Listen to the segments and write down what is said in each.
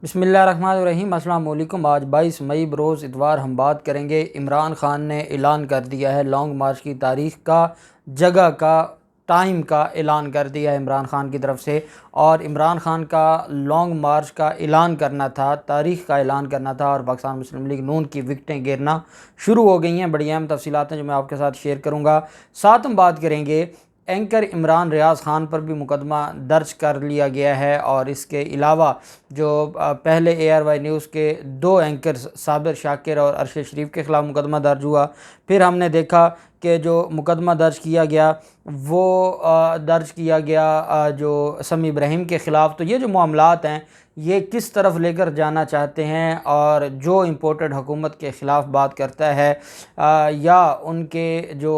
बिस्मिल्लाहिर्रहमानिर्रहीम। अस्सलाम वालेकुम। आज 22 मई बरोज़ इतवार हम बात करेंगे। इमरान ख़ान ने ऐलान कर दिया है लॉन्ग मार्च की तारीख़ का, जगह का, टाइम का ऐलान कर दिया है इमरान ख़ान की तरफ से। और इमरान ख़ान का लॉन्ग मार्च का ऐलान करना था, तारीख़ का ऐलान करना था, और पाकिस्तान मुस्लिम लीग नून की विकटें गिरना शुरू हो गई हैं। बड़ी अहम तफसीलात हैं जो मैं आपके साथ शेयर करूँगा। साथ हम बात करेंगे एंकर इमरान रियाज़ ख़ान पर भी मुकदमा दर्ज कर लिया गया है, और इसके अलावा जो पहले ARY न्यूज़ के 2 एंकर्स साबिर शाकिर और अरशद शरीफ के ख़िलाफ़ मुकदमा दर्ज हुआ। फिर हमने देखा कि जो मुकदमा दर्ज किया गया वो दर्ज किया गया जो समी इब्राहिम के ख़िलाफ़। तो ये जो मामलात हैं ये किस तरफ लेकर जाना चाहते हैं, और जो इम्पोर्टेड हुकूमत के ख़िलाफ़ बात करता है या उनके जो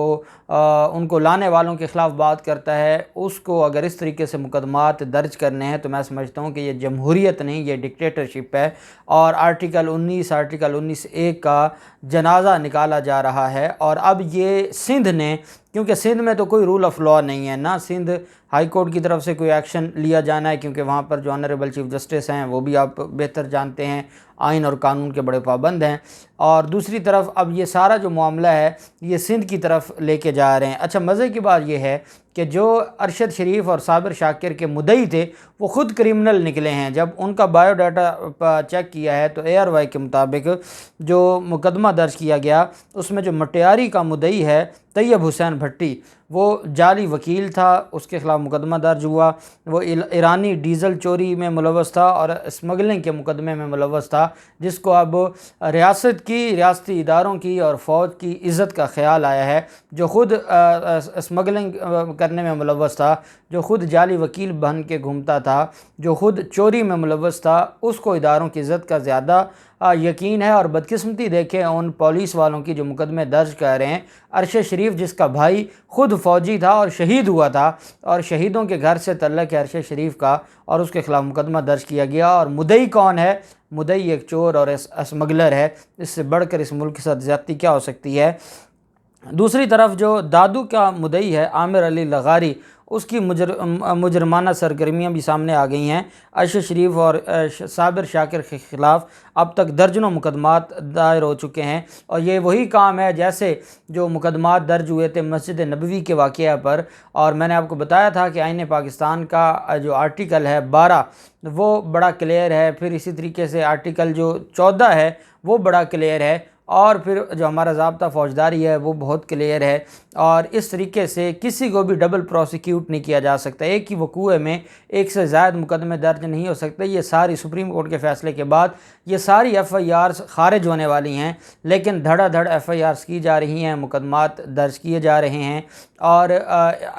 उनको लाने वालों के ख़िलाफ़ बात करता है, उसको अगर इस तरीके से मुकदमात दर्ज करने हैं तो मैं समझता हूँ कि ये जमहूरियत नहीं, ये डिक्टेटरशिप है। और आर्टिकल 19A का जनाजा निकाला जा रहा है। और अब ये सिंध ने, क्योंकि सिंध में तो कोई रूल ऑफ़ लॉ नहीं है ना, सिंध हाई कोर्ट की तरफ से कोई एक्शन लिया जाना है, क्योंकि वहाँ पर जो ऑनरेबल चीफ जस्टिस हैं वो भी आप बेहतर जानते हैं आइन और कानून के बड़े पाबंद हैं। और दूसरी तरफ अब ये सारा जो मामला है ये सिंध की तरफ लेके जा रहे हैं। अच्छा, मज़े की बात ये है कि जो अरशद शरीफ और साबिर शाकिर के मुद्दई थे वो ख़ुद क्रिमिनल निकले हैं। जब उनका बायोडाटा चेक किया है तो ARY के मुताबिक जो मुकदमा दर्ज किया गया उसमें जो मटियारी का मुद्दई है तैयब हुसैन भट्टी, वो जाली वकील था, उसके ख़िलाफ़ मुकदमा दर्ज हुआ। वो ईरानी डीज़ल चोरी में मुलव्वस था और स्मगलिंग के मुकदमे में मुलव्वस था, जिसको अब रियासत की, रियासती इदारों की और फ़ौज की इज़्ज़त का ख़्याल आया है। जो ख़ुद स्मगलिंग करने में मुलव्वस था, जो ख़ुद जाली वकील बन के घूमता था, जो ख़ुद चोरी में मुलव्वस था, उसको इदारों की इज़्ज़त का ज़्यादा यकीन है। और बदकिस्मती देखें उन पुलिस वालों की जो मुकदमे दर्ज कर रहे हैं। अरशद शरीफ जिसका भाई ख़ुद फ़ौजी था और शहीद हुआ था, और शहीदों के घर से तल्लक है अरशद शरीफ का, और उसके ख़िलाफ़ मुकदमा दर्ज किया गया। और मुद्दई कौन है? मुद्दई एक चोर और स्मगलर है। इससे बढ़कर इस मुल्क के साथ ज़्यादती क्या हो सकती है। दूसरी तरफ जो दादू का मुद्दई है आमिर अली लगारी, उसकी मुजरमाना सरगर्मियाँ भी सामने आ गई हैं। अरशद शरीफ और साबिर शाकिर के ख़िलाफ़ अब तक दर्जनों मुकदमात दायर हो चुके हैं, और ये वही काम है जैसे जो मुकदमात दर्ज हुए थे मस्जिद नबवी के वाक़या पर। और मैंने आपको बताया था कि आईन पाकिस्तान का जो आर्टिकल है 12 वो बड़ा क्लियर है। फिर इसी तरीके से आर्टिकल जो 14 है वो बड़ा क्लियर है, और फिर जो हमारा ज़ाब्ता फ़ौजदारी है वो बहुत क्लियर है। और इस तरीके से किसी को भी डबल प्रोसिक्यूट नहीं किया जा सकता। एक ही वक़ूए में एक से ज़्यादा मुकदमे दर्ज नहीं हो सकते। ये सारी सुप्रीम कोर्ट के फ़ैसले के बाद ये सारी FIRs ख़ारिज होने वाली हैं, लेकिन धड़ाधड़ FIRs की जा रही हैं, मुकदमात दर्ज किए जा रहे हैं। और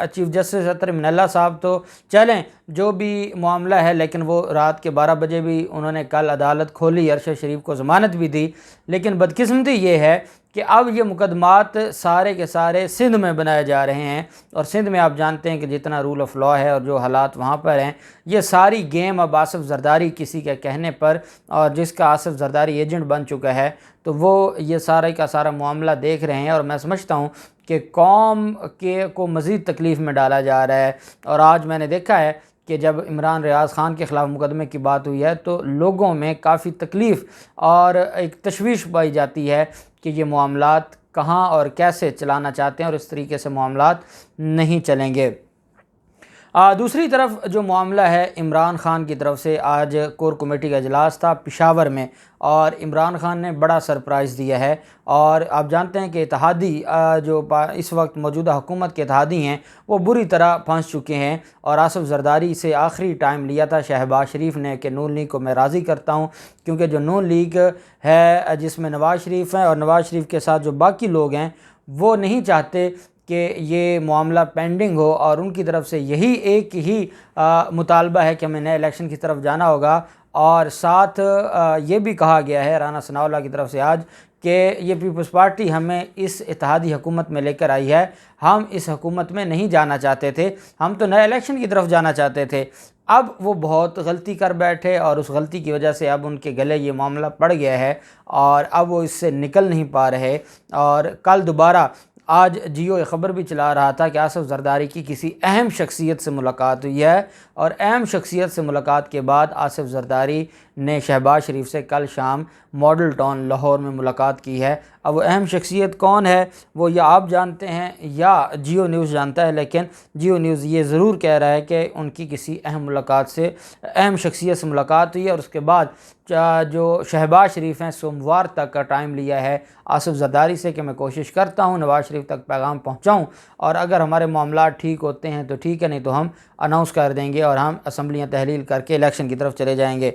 चीफ जस्टिस अतर मिनल्ला साहब तो चलें जो भी मामला है, लेकिन वो रात के 12 बजे भी उन्होंने कल अदालत खोली, अरशद शरीफ को ज़मानत भी दी। लेकिन बदकिस्मती ये है कि अब ये मुकदमात सारे के सारे सिंध में बनाए जा रहे हैं, और सिंध में आप जानते हैं कि जितना रूल ऑफ़ लॉ है और जो हालात वहाँ पर हैं, ये सारी गेम अब आसिफ जरदारी किसी के कहने पर, और जिसका आसिफ जरदारी एजेंट बन चुका है, तो वो ये सारे का सारा मामला देख रहे हैं। और मैं समझता हूँ कि कौम के को मज़ीद तकलीफ़ में डाला जा रहा है। और आज मैंने देखा है कि जब इमरान रियाज़ ख़ान के ख़िलाफ़ मुकदमे की बात हुई है तो लोगों में काफ़ी तकलीफ़ और एक तशवीश पाई जाती है कि ये मामलात कहाँ और कैसे चलाना चाहते हैं, और इस तरीके से मामलात नहीं चलेंगे। दूसरी तरफ जो मामला है इमरान ख़ान की तरफ से, आज कोर कमेटी का इजलास था पेशावर में, और इमरान ख़ान ने बड़ा सरप्राइज़ दिया है। और आप जानते हैं कि इत्तेहादी जो इस वक्त मौजूदा हुकूमत के इत्तेहादी हैं वो बुरी तरह फंस चुके हैं, और आसिफ जरदारी से आखिरी टाइम लिया था शहबाज शरीफ ने कि नून लीग को मैं राज़ी करता हूँ, क्योंकि जो नून लीग है जिसमें नवाज़ शरीफ हैं और नवाज़ शरीफ के साथ जो बाकी लोग हैं वो नहीं चाहते कि ये मामला पेंडिंग हो, और उनकी तरफ से यही एक ही मुतालबा है कि हमें नए इलेक्शन की तरफ जाना होगा। और साथ ये भी कहा गया है राना सनाउल्लाह की तरफ से आज कि ये पीपल्स पार्टी हमें इस इत्तेहादी हुकूमत में लेकर आई है, हम इस हुकूमत में नहीं जाना चाहते थे, हम तो नए इलेक्शन की तरफ जाना चाहते थे। अब वो बहुत गलती कर बैठे, और उस गलती की वजह से अब उनके गले ये मामला पड़ गया है, और अब वो इससे निकल नहीं पा रहे। और कल दोबारा आज जियो ख़बर भी चला रहा था कि आसिफ जरदारी की किसी अहम शख्सियत से मुलाकात हुई है, और अहम शख्सियत से मुलाकात के बाद आसिफ जरदारी ने शहबाज शरीफ से कल शाम मॉडल टाउन लाहौर में मुलाकात की है। अब वो अहम शख्सियत कौन है वो या आप जानते हैं या जियो न्यूज़ जानता है, लेकिन जियो न्यूज़ ये ज़रूर कह रहा है कि उनकी किसी अहम शख्सियत से मुलाकात हुई है और उसके बाद जो शहबाज शरीफ हैं सोमवार तक का टाइम लिया है आसिफ ज़रदारी से कि मैं कोशिश करता हूं नवाज़ शरीफ तक पैगाम पहुंचाऊं और अगर हमारे मामला ठीक होते हैं तो ठीक है, नहीं तो हम अनाउंस कर देंगे और हम असम्बलियाँ तहलील करके इलेक्शन की तरफ चले जाएंगे।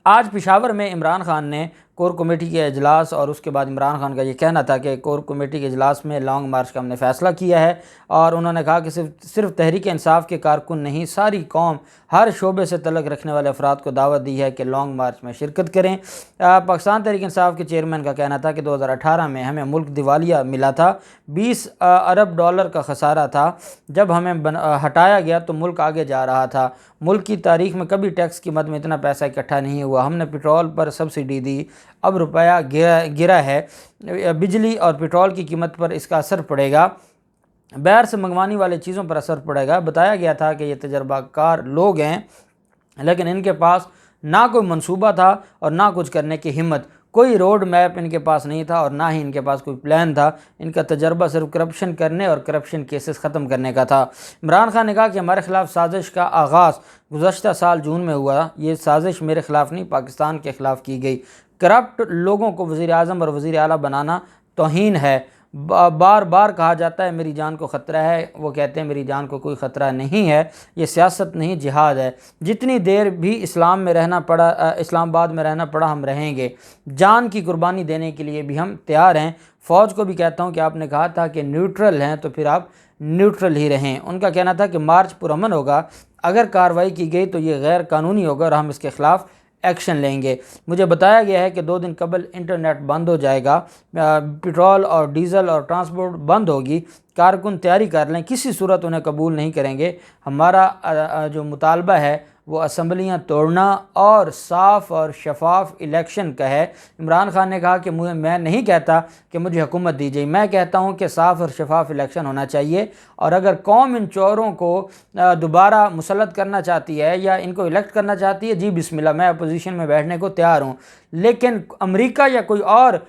आज पेशावर में इमरान खान ने कोर कमेटी के अजलास और उसके बाद इमरान खान का ये कहना था कि कोर कमेटी के अजलास में लॉन्ग मार्च का हमने फ़ैसला किया है और उन्होंने कहा कि सिर्फ तहरीक इंसाफ के कारकुन नहीं, सारी कौम हर शोबे से तल्लुक़ रखने वाले अफराद को दावत दी है कि लॉन्ग मार्च में शिरकत करें। पाकिस्तान तहरीक इंसाफ के चेयरमैन का कहना था कि 2018 में हमें मुल्क दिवालिया मिला था, 20 अरब डॉलर का खसारा था। जब हमें हटाया गया तो मुल्क आगे जा रहा था। मुल्क की तारीख में कभी टैक्स की मद में इतना पैसा इकट्ठा नहीं हुआ। हमने पेट्रोल पर सब्सिडी दी, अब रुपया गिरा है। बिजली और पेट्रोल की कीमत पर इसका असर पड़ेगा, बाहर से मंगवाने वाले चीज़ों पर असर पड़ेगा। बताया गया था कि ये तजर्बाकार लोग हैं लेकिन इनके पास ना कोई मंसूबा था और ना कुछ करने की हिम्मत, कोई रोड मैप इनके पास नहीं था और ना ही इनके पास कोई प्लान था। इनका तजर्बा सिर्फ करप्शन करने और करप्शन केसेस ख़त्म करने का था। इमरान खान ने कहा कि हमारे ख़िलाफ़ साजिश का आगाज़ गुज़श्ता साल जून में हुआ। ये साजिश मेरे ख़िलाफ़ नहीं, पाकिस्तान के ख़िलाफ़ की गई। करप्ट लोगों को वज़ीर आज़म और वज़ीर आला बनाना तौहीन है। बार बार कहा जाता है मेरी जान को ख़तरा है, वो कहते हैं मेरी जान को कोई ख़तरा नहीं है। ये सियासत नहीं जिहाद है। जितनी देर भी इस्लामाबाद में रहना पड़ा हम रहेंगे। जान की कुर्बानी देने के लिए भी हम तैयार हैं। फ़ौज को भी कहता हूँ कि आपने कहा था कि न्यूट्रल हैं तो फिर आप न्यूट्रल ही रहें। उनका कहना था कि मार्च पुरअमन होगा, अगर कार्रवाई की गई तो ये गैर कानूनी होगा और हम इसके ख़िलाफ़ एक्शन लेंगे। मुझे बताया गया है कि 2 दिन कबल इंटरनेट बंद हो जाएगा, पेट्रोल और डीज़ल और ट्रांसपोर्ट बंद होगी। कारकुन तैयारी कर लें, किसी सूरत उन्हें कबूल नहीं करेंगे। हमारा जो मुतालबा है वो असम्बलियाँ तोड़ना और साफ़ और शफाफ इलेक्शन का है। इमरान खान ने कहा कि मैं नहीं कहता कि मुझे हुकूमत दी जाए, मैं कहता हूँ कि साफ़ और शफाफ इलेक्शन होना चाहिए और अगर कौम इन चोरों को दोबारा मुसल्लत करना चाहती है या इनको इलेक्ट करना चाहती है, जी बिस्मिल्लाह, मैं अपोजिशन में बैठने को तैयार हूँ। लेकिन अमेरिका या कोई और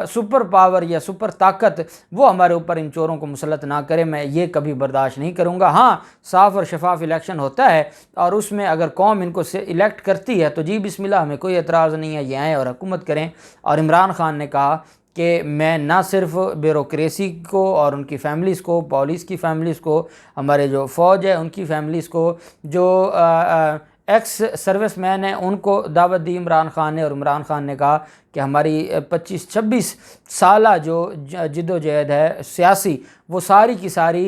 सुपर पावर या सुपर ताकत वो हमारे ऊपर इन चोरों को मुसल्लत ना करे, मैं ये कभी बर्दाश्त नहीं करूँगा। हाँ, साफ़ और शफाफ इलेक्शन होता है और उसमें अगर कौम इनको से इलेक्ट करती है तो जी बिस्मिल्लाह, हमें कोई एतराज़ नहीं है, ये आएँ और हुकूमत करें। और इमरान खान ने कहा कि मैं ना सिर्फ ब्यूरोक्रेसी को और उनकी फैमिलीज़ को, पुलिस की फैमिलीज़ को, हमारे जो फ़ौज है उनकी फैमिलीज़ को, जो एक्स सर्विसमैन हैं उनको दावत दी इमरान खान ने। और इमरान खान ने कहा कि हमारी 25-26 साला जो जिद्दोजहद है सियासी, वो सारी की सारी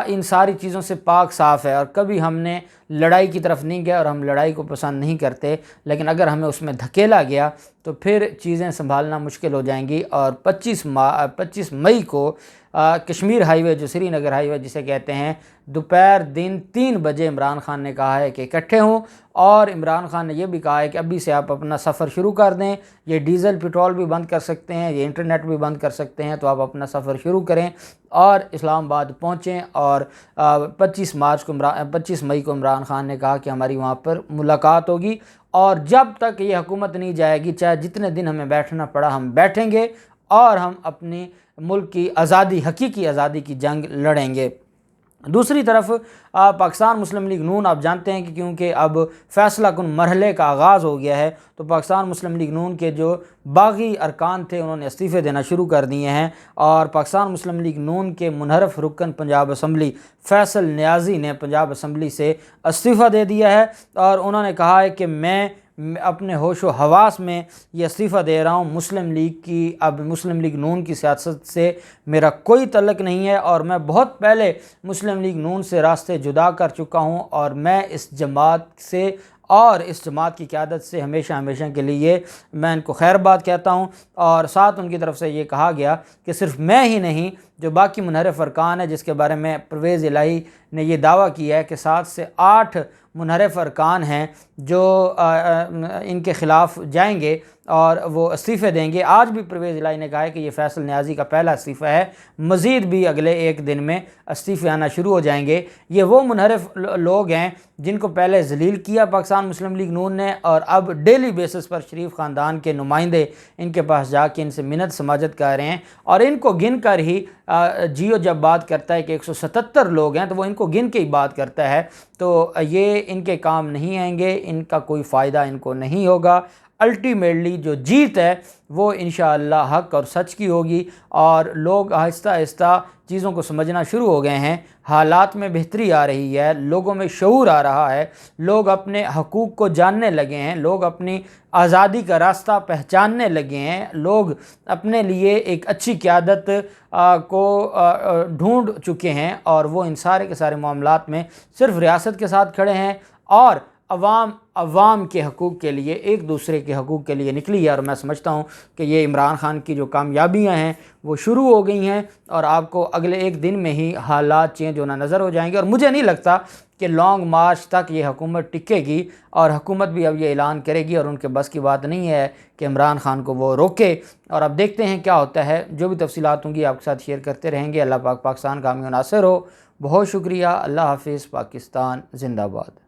इन सारी चीज़ों से पाक साफ़ है और कभी हमने लड़ाई की तरफ नहीं गया और हम लड़ाई को पसंद नहीं करते, लेकिन अगर हमें उसमें धकेला गया तो फिर चीज़ें संभालना मुश्किल हो जाएंगी। और 25 मई को कश्मीर हाईवे, जो श्रीनगर हाईवे जिसे कहते हैं, दोपहर दिन 3 बजे इमरान खान ने कहा है कि इकट्ठे हों। और इमरान खान ने यह भी कहा है कि अभी से आप अपना सफ़र शुरू कर दें, ये डीज़ल पेट्रोल भी बंद कर सकते हैं, ये इंटरनेट भी बंद कर सकते हैं, तो आप अपना सफ़र शुरू करें और इस्लामाबाद पहुँचें। और 25 मई को इमरान खान ने कहा कि हमारी वहाँ पर मुलाकात होगी और जब तक ये हुकूमत नहीं जाएगी, चाहे जितने दिन हमें बैठना पड़ा हम बैठेंगे और हम अपने मुल्क की आज़ादी, हकीकी आज़ादी की जंग लड़ेंगे। दूसरी तरफ पाकिस्तान मुस्लिम लीग नून, आप जानते हैं कि क्योंकि अब फ़ैसला कुन मरहले का आगाज़ हो गया है तो पाकिस्तान मुस्लिम लीग नून के जो बागी अरकान थे उन्होंने इस्तीफ़े देना शुरू कर दिए हैं। और पाकिस्तान मुस्लिम लीग नून के मुनहरफ रुकन पंजाब असम्बली फैसल नियाज़ी ने पंजाब असम्बली से इस्तीफ़ा दे दिया है और उन्होंने कहा है कि मैं अपने होशो हवास में ये इस्तीफ़ा दे रहा हूँ। मुस्लिम लीग की, अब मुस्लिम लीग नून की सियासत से मेरा कोई तल्लुक़ नहीं है और मैं बहुत पहले मुस्लिम लीग नून से रास्ते जुदा कर चुका हूँ और मैं इस जमात से और इस जमात की क़यादत से हमेशा हमेशा के लिए मैं इनको खैरबाद कहता हूँ। और साथ उनकी तरफ से ये कहा गया कि सिर्फ मैं ही नहीं, जो बाकी मुनहरफ अरकान है, जिसके बारे में परवेज़ इलाही ने यह दावा किया है कि 7 से 8 मुनहरफ अरकान हैं जो इनके ख़िलाफ़ जाएंगे और वो इस्तीफ़े देंगे। आज भी परवेज़ इलाही ने कहा है कि ये फैसल न्याज़ी का पहला इस्तीफ़ा है, मज़ीद भी अगले एक दिन में इस्तीफ़े आना शुरू हो जाएंगे। ये वो मुनहरफ लोग हैं जिनको पहले जलील किया पाकिस्तान मुस्लिम लीग नून ने, और अब डेली बेसिस पर शरीफ ख़ानदान के नुमाइंदे इनके पास जाके इनसे मिन्नत समाजत कर रहे हैं। और इनको गिन कर ही जियो जब बात करता है कि 177 लोग हैं तो वो इनको गिन के ही बात करता है। तो ये इनके काम नहीं आएंगे, इनका कोई फ़ायदा इनको नहीं होगा। अल्टीमेटली जो जीत है वो इंशाअल्लाह हक़ और सच की होगी, और लोग आहिस्ता आहिस्ता चीज़ों को समझना शुरू हो गए हैं। हालात में बेहतरी आ रही है, लोगों में शऊर आ रहा है, लोग अपने हकूक़ को जानने लगे हैं, लोग अपनी आज़ादी का रास्ता पहचानने लगे हैं, लोग अपने लिए एक अच्छी क़यादत को ढूंढ चुके हैं, और वो इन सारे के सारे मामलात में सिर्फ़ रियासत के साथ खड़े हैं और अवाम के हकूक़ के लिए, एक दूसरे के हकूक़ के लिए निकली है। और मैं समझता हूँ कि ये इमरान ख़ान की जो कामयाबियाँ हैं वो शुरू हो गई हैं, और आपको अगले एक दिन में ही हालात चेंज होना नज़र हो जाएंगे। और मुझे नहीं लगता कि लॉन्ग मार्च तक ये हुकूमत टिकेगी, और हुकूमत भी अब ये ऐलान करेगी, और उनके बस की बात नहीं है कि इमरान ख़ान को वो रोके। और अब देखते हैं क्या होता है, जो भी तफसीलात होंगी आपके साथ शेयर करते रहेंगे। अल्लाह पाक पाकिस्तान का हामी नासिर हो। बहुत शुक्रिया। अल्लाह हाफ़िज़। पाकिस्तान ज़िंदाबाद।